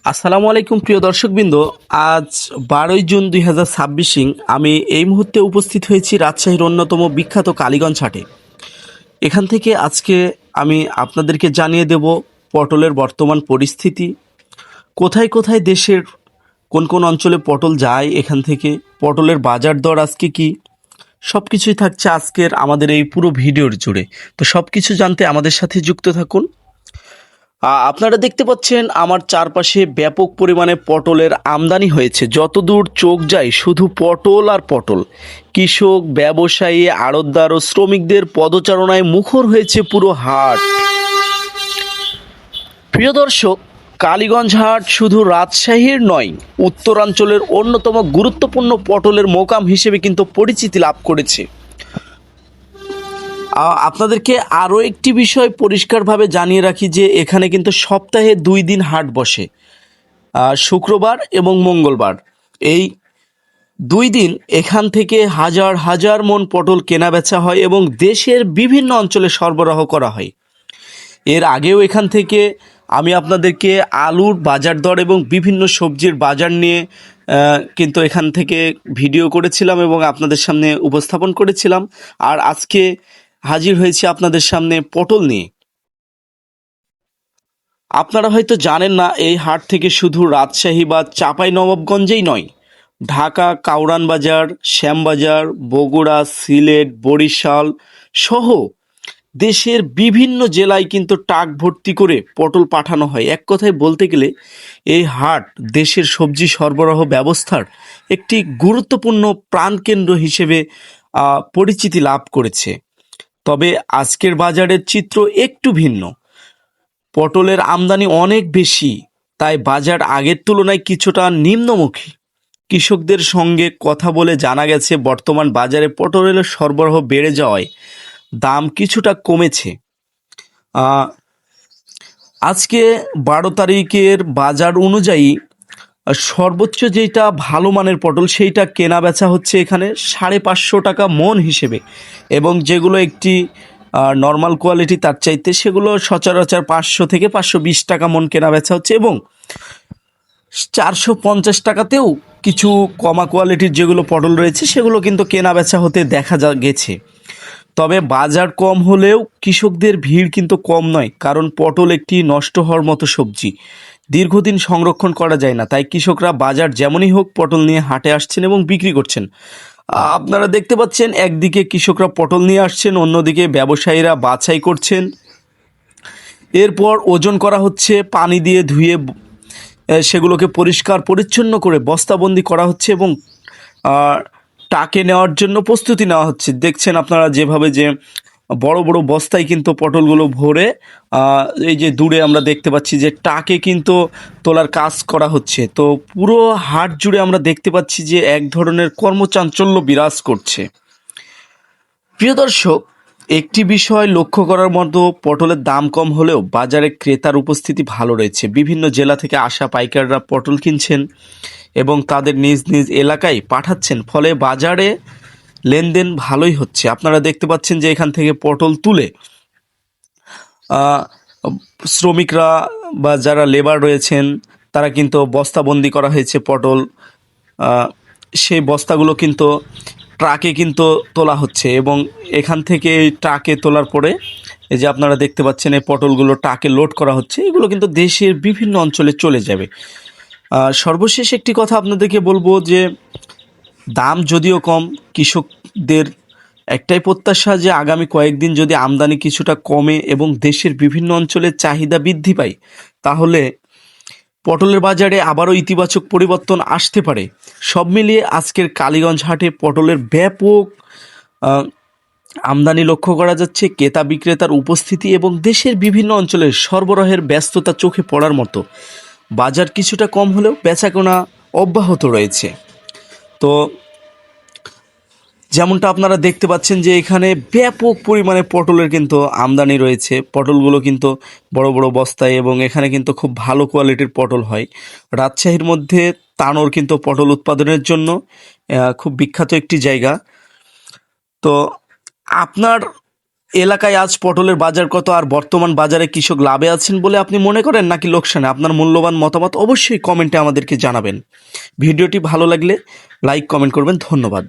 আসসালামু আলাইকুম প্রিয় দর্শকবৃন্দ। আজ 12ই জুন 2026 আমি এই মুহূর্তে উপস্থিত হয়েছি রাজশাহীর অন্যতম বিখ্যাত কালীগঞ্জ হাটে। এখান থেকে আজকে আমি আপনাদেরকে জানিয়ে দেব পটলের বর্তমান পরিস্থিতি, কোথায় কোথায় দেশের কোন কোন অঞ্চলে পটল যায়, এখান থেকে পটলের বাজার দর আজকে কি, সব কিছুই থাকছে আজকের আমাদের এই পুরো ভিডিওর জুড়ে। তো সব কিছু জানতে আমাদের সাথে যুক্ত থাকুন। আপনারা দেখতে পাচ্ছেন আমার চারপাশে ব্যাপক পরিমাণে পটলের আমদানি হয়েছে। যতদূর চোখ যায় শুধু পটল আর পটল। কৃষক, ব্যবসায়ী, আড়তদার ও শ্রমিকদের পদচারণায় মুখর হয়েছে পুরো হাট। প্রিয় দর্শক, কালীগঞ্জ হাট শুধু রাজশাহীর নয়, উত্তরাঞ্চলের অন্যতম গুরুত্বপূর্ণ পটলের মোকাম হিসেবে কিন্তু পরিচিতি লাভ করেছে। আপনাদেরকে আরও একটি বিষয় পরিষ্কারভাবে জানিয়ে রাখি যে এখানে কিন্তু সপ্তাহে 2 দিন হাট বসে, শুক্রবার এবং মঙ্গলবার। এই 2 দিন এখান থেকে হাজার হাজার মন পটল কেনা বেচা হয় এবং দেশের বিভিন্ন অঞ্চলে সরবরাহ করা হয়। এর আগেও এখান থেকে আমি আপনাদেরকে আলুর বাজার দর এবং বিভিন্ন সবজির বাজার নিয়ে কিন্তু এখান থেকে ভিডিও করেছিলাম এবং আপনাদের সামনে উপস্থাপন করেছিলাম। আর আজকে হাজির হয়েছি আপনাদের সামনে পটল নিয়ে। আপনারা হয়তো জানেন না, এই হাট থেকে শুধু রাজশাহী বা চাঁপাইনবাবগঞ্জেই নয়, ঢাকা, কাউরান বাজার, শ্যামবাজার, বগুড়া, সিলেট, বরিশাল সহ দেশের বিভিন্ন জেলায় কিন্তু ট্রাক ভর্তি করে পটল পাঠানো হয়। এক কথায় বলতে গেলে এই হাট দেশের সবজি সরবরাহ ব্যবস্থার একটি গুরুত্বপূর্ণ প্রাণকেন্দ্র হিসেবে পরিচিতি লাভ করেছে। তবে আজকের বাজারের চিত্র একটু ভিন্ন। পটলের আমদানি অনেক বেশি, তাই বাজার আগের তুলনায় কিছুটা নিম্নমুখী। কৃষকদের সঙ্গে কথা বলে জানা গেছে বর্তমান বাজারে পটলের সরবরাহ বেড়ে যাওয়ায় দাম কিছুটা কমেছে। আজকে 12 তারিখের বাজার অনুযায়ী সর্বোচ্চ যেটা ভালো মানের পটল সেইটা কেনা বেচা হচ্ছে এখানে 550 টাকা মন হিসেবে, এবং যেগুলো একটি নর্মাল কোয়ালিটি তার চাইতে সেগুলো সচরাচর 500 থেকে 520 টাকা মন কেনা বেচা হচ্ছে, এবং 450 টাকাতেও কিছু কমা কোয়ালিটির যেগুলো পটল রয়েছে সেগুলো কিন্তু কেনা বেচা হতে দেখা গেছে। তবে বাজার কম হলেও কৃষকদের ভিড় কিন্তু কম নয়, কারণ পটল একটি নষ্ট হওয়ার মতো সবজি, দীর্ঘদিন সংরক্ষণ করা যায় না। তাই কৃষকরা বাজার যেমনই হোক পটল নিয়ে হাটে আসছেন এবং বিক্রি করছেন। আপনারা দেখতে পাচ্ছেন একদিকে কৃষকরা পটল নিয়ে আসছেন, অন্যদিকে ব্যবসায়ীরা বাছাই করছেন। এরপর ওজন করা হচ্ছে, পানি দিয়ে ধুয়ে সেগুলোকে পরিষ্কার পরিচ্ছন্ন করে বস্তাবন্দি করা হচ্ছে এবং টাকে নেওয়ার জন্য প্রস্তুতি নেওয়া হচ্ছে। দেখছেন আপনারা যেভাবে যে বড় বড় বস্তায় কিন্তু পটলগুলো ভরে এই যে দূরে আমরা দেখতে পাচ্ছি যে টাকে কিন্তু তোলার কাজ করা হচ্ছে। তো পুরো হাট জুড়ে আমরা দেখতে পাচ্ছি যে এক ধরনের কর্মচাঞ্চল্য বিরাজ করছে। প্রিয় দর্শক, একটি বিষয় লক্ষ্য করার মতো, পটলের দাম কম হলেও বাজারে ক্রেতার উপস্থিতি ভালো রয়েছে। বিভিন্ন জেলা থেকে আসা পাইকাররা পটল কিনছেন এবং তাদের নিজ নিজ এলাকায় পাঠাচ্ছেন, ফলে বাজারে লেনদেন ভালোই হচ্ছে। আপনারা দেখতে পাচ্ছেন যে এখান থেকে পটল তুলে শ্রমিকরা বা যারা লেবার রয়েছেন তারা কিন্তু বস্তাবন্দি করা হয়েছে পটল। সেই বস্তাগুলো কিন্তু ট্রাকে কিন্তু তোলা হচ্ছে এবং এখান থেকে ট্রাকে তোলার পরে এই যে আপনারা দেখতে পাচ্ছেন এই পটলগুলো ট্রাকে লোড করা হচ্ছে। এগুলো কিন্তু দেশের বিভিন্ন অঞ্চলে চলে যাবে। সর্বশেষ একটি কথা আপনাদেরকে বলবো যে দাম যদিও কম, কৃষকদের একটাই প্রত্যাশা যে আগামী কয়েকদিন যদি আমদানি কিছুটা কমে এবং দেশের বিভিন্ন অঞ্চলের চাহিদা বৃদ্ধি পায়, তাহলে পটলের বাজারে আবারও ইতিবাচক পরিবর্তন আসতে পারে। সব মিলিয়ে আজকের কালীগঞ্জ হাটে পটলের ব্যাপক আমদানি লক্ষ্য করা যাচ্ছে। ক্রেতা বিক্রেতার উপস্থিতি এবং দেশের বিভিন্ন অঞ্চলের সরবরাহের ব্যস্ততা চোখে পড়ার মতো। বাজার কিছুটা কম হলেও বেচাকেনা অব্যাহত রয়েছে। তো যেমনটা আপনারা দেখতে পাচ্ছেন যে এখানে ব্যাপক পরিমাণে পটলের কিন্তু আমদানি রয়েছে। পটলগুলো কিন্তু বড় বড় বস্তায়, এবং এখানে কিন্তু খুব ভালো কোয়ালিটির পটল হয়। রাজশাহীর মধ্যে তানোর কিন্তু পটল উৎপাদনের জন্য খুব বিখ্যাত একটি জায়গা। তো আপনার এলাকায় আজ পটলের বাজার কত, আর বর্তমান বাজারে কৃষক লাভে আছেন বলে আপনি মনে করেন নাকি লোকসানে? আপনার মূল্যবান মতামত অবশ্যই কমেন্টে আমাদেরকে জানাবেন। ভিডিওটি ভালো লাগলে লাইক কমেন্ট করবেন। ধন্যবাদ।